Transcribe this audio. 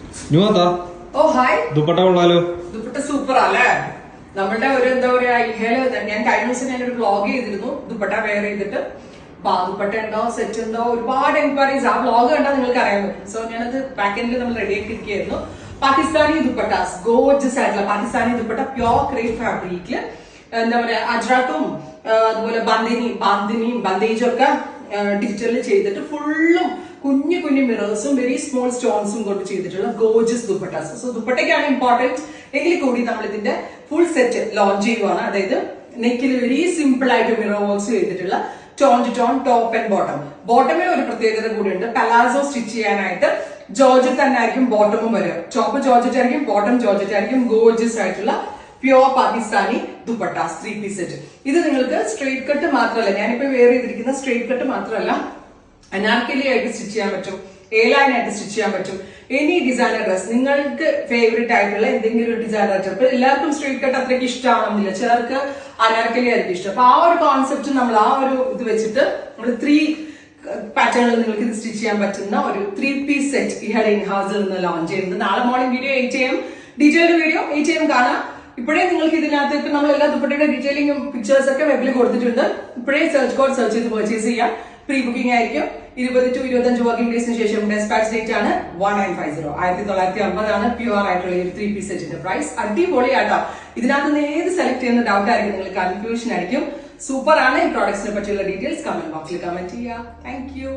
ഓ hi. Dupatta കൊള്ളാലോ. Dupatta super അല്ലേ? നമ്മളുടെ ഒരു എന്താ പറയാ ഇഹേല് ഞാൻ കഴിഞ്ഞ ദിവസം ഞാനൊരു വ്ളോഗ് ചെയ്തിരുന്നു ദുപ്പട്ട വെയർ ചെയ്തിട്ട്. അപ്പൊ ആ ദുപ്പട്ട ഉണ്ടോ സെറ്റ് ഉണ്ടോ ഒരുപാട് എൻക്വയറീസ് ആ വ്ളോഗ് കണ്ടാൽ നിങ്ങൾക്ക് അറിയാൻ പറ്റും. സോ ഞാനത് പാക്കറ്റിൽ നമ്മൾ റെഡി ആക്കി ഇരിക്കുകയായിരുന്നു. പാകിസ്ഥാനി ദുപ്പട്ടാസ് ഗോർജസ് ആയിട്ടുള്ള പാകിസ്ഥാനി ദുപ്പട്ട പ്യോർ ക്രേപ്പ് ഫാബ്രിക്കില് എന്താ പറയാ അജ്രാട്ടും അതുപോലെ ബാന്തിനിയും ബന്ദേജും ഒക്കെ ഡിജിറ്റലിൽ ചെയ്തിട്ട് ഫുള്ളും കുഞ്ഞു കുഞ്ഞു മിറേഴ്സും വെരി സ്മോൾ സ്റ്റോൺസും കൊണ്ട് ചെയ്തിട്ടുള്ള ഗോർജസ് ദുപ്പട്ടാസ്. സോ ദുപ്പട്ടയ്ക്കാണ് ഇമ്പോർട്ടന്റ് എങ്കിൽ കൂടി നമ്മൾ ഇതിന്റെ ഫുൾ സെറ്റ് ലോഞ്ച് ചെയ്യുവാണ്. അതായത് നെക്കിൽ വെരി സിമ്പിൾ ആയിട്ട് മിറർ വർക്ക്സ് ചെയ്തിട്ടുള്ള tone to tone top and bottom. ബോട്ടമിൽ ഒരു പ്രത്യേകത കൂടിയുണ്ട്. പലാസോ സ്റ്റിച്ച് ചെയ്യാനായിട്ട് ജോർജറ്റ് തന്നെ ആയിരിക്കും ബോട്ടമും വരിക. ടോപ്പ് ജോർജറ്റ് ആയിരിക്കും, ബോട്ടം ജോർജറ്റ് ആയിരിക്കും. ഗോർജസ് ആയിട്ടുള്ള pure Pakistani dupattas 3 piece set. ഇത് നിങ്ങൾക്ക് സ്ട്രെയിറ്റ് കട്ട് മാത്രമല്ല, ഞാനിപ്പോ വെയർ ചെയ്തിരിക്കുന്ന സ്ട്രെയിറ്റ് കട്ട് മാത്രമല്ല, അനാർക്കലി ആയിട്ട് സ്റ്റിച്ച് ചെയ്യാൻ പറ്റും, എ ലൈൻ ആയിട്ട് സ്റ്റിച്ച് ചെയ്യാൻ പറ്റും. എനി ഡിസൈനർ ഡ്രസ് നിങ്ങൾക്ക് ഫേവറേറ്റ് ആയിട്ടുള്ള എന്തെങ്കിലും ഒരു ഡിസൈനർ ഡ്രസ്. ഇപ്പൊ എല്ലാവർക്കും സ്ട്രെയിറ്റ് കട്ട് അത്രയ്ക്ക് ഇഷ്ടമാണെന്നില്ല, ചിലർക്ക് അനാർക്കലി ആയിരിക്കും ഇഷ്ടം. അപ്പൊ ആ ഒരു കോൺസെപ്റ്റ് നമ്മൾ ആ ഒരു ഇത് വെച്ചിട്ട് നമ്മൾ 3 പാറ്റേണിൽ നിങ്ങൾക്ക് ഇത് സ്റ്റിച്ച് ചെയ്യാൻ പറ്റുന്ന ഒരു 3 പീസ് സെറ്റ് ഇഹയുടെ ഇൻഹൗസിൽ നിന്ന് ലോഞ്ച് ചെയ്യുന്നത്. നാളെ morning video 8 AM, detailed video 8 AM കാണാം. ഇപ്പോഴേ നിങ്ങൾക്ക് ഇതിനകത്ത് ഇപ്പൊ നമ്മൾ എല്ലാ ദുപ്പട്ടയുടെ ഡീറ്റെയിലിംഗും പിക്ചേഴ്സ് ഒക്കെ വെബിൽ കൊടുത്തിട്ടുണ്ട്. ഇപ്പോഴേ സെർച്ച് കോഡ് സെർച്ച് ചെയ്ത് പർച്ചേസ് ചെയ്യാം. പ്രീ ബുക്കിംഗ് ആയിരിക്കും. 20 to 25 വർക്കിംഗ് ഡേയ്സിന് ശേഷം ഡെസ്പാച്ച് ഡേറ്റ് ആണ് 1950. 1950 ആണ് പ്യുവർ ആയിട്ടുള്ള ഈ 3 പീസ് സെറ്റിന്റെ പ്രൈസ്. അടിപൊളിയാട്ടോ. ഇതിനകത്ത് നിന്ന് ഏത് സെലക്ട് ചെയ്യുന്ന ഡൗട്ട് ആയിരിക്കും, നിങ്ങൾക്ക് കൺഫ്യൂഷൻ ആയിരിക്കും. സൂപ്പർ ആണ്. ഈ പ്രോഡക്ട്സിനെ പറ്റിയുള്ള ഡീറ്റെയിൽസ് കമന്റ് ബോക്സിൽ കമന്റ് ചെയ്യുക. Thank you.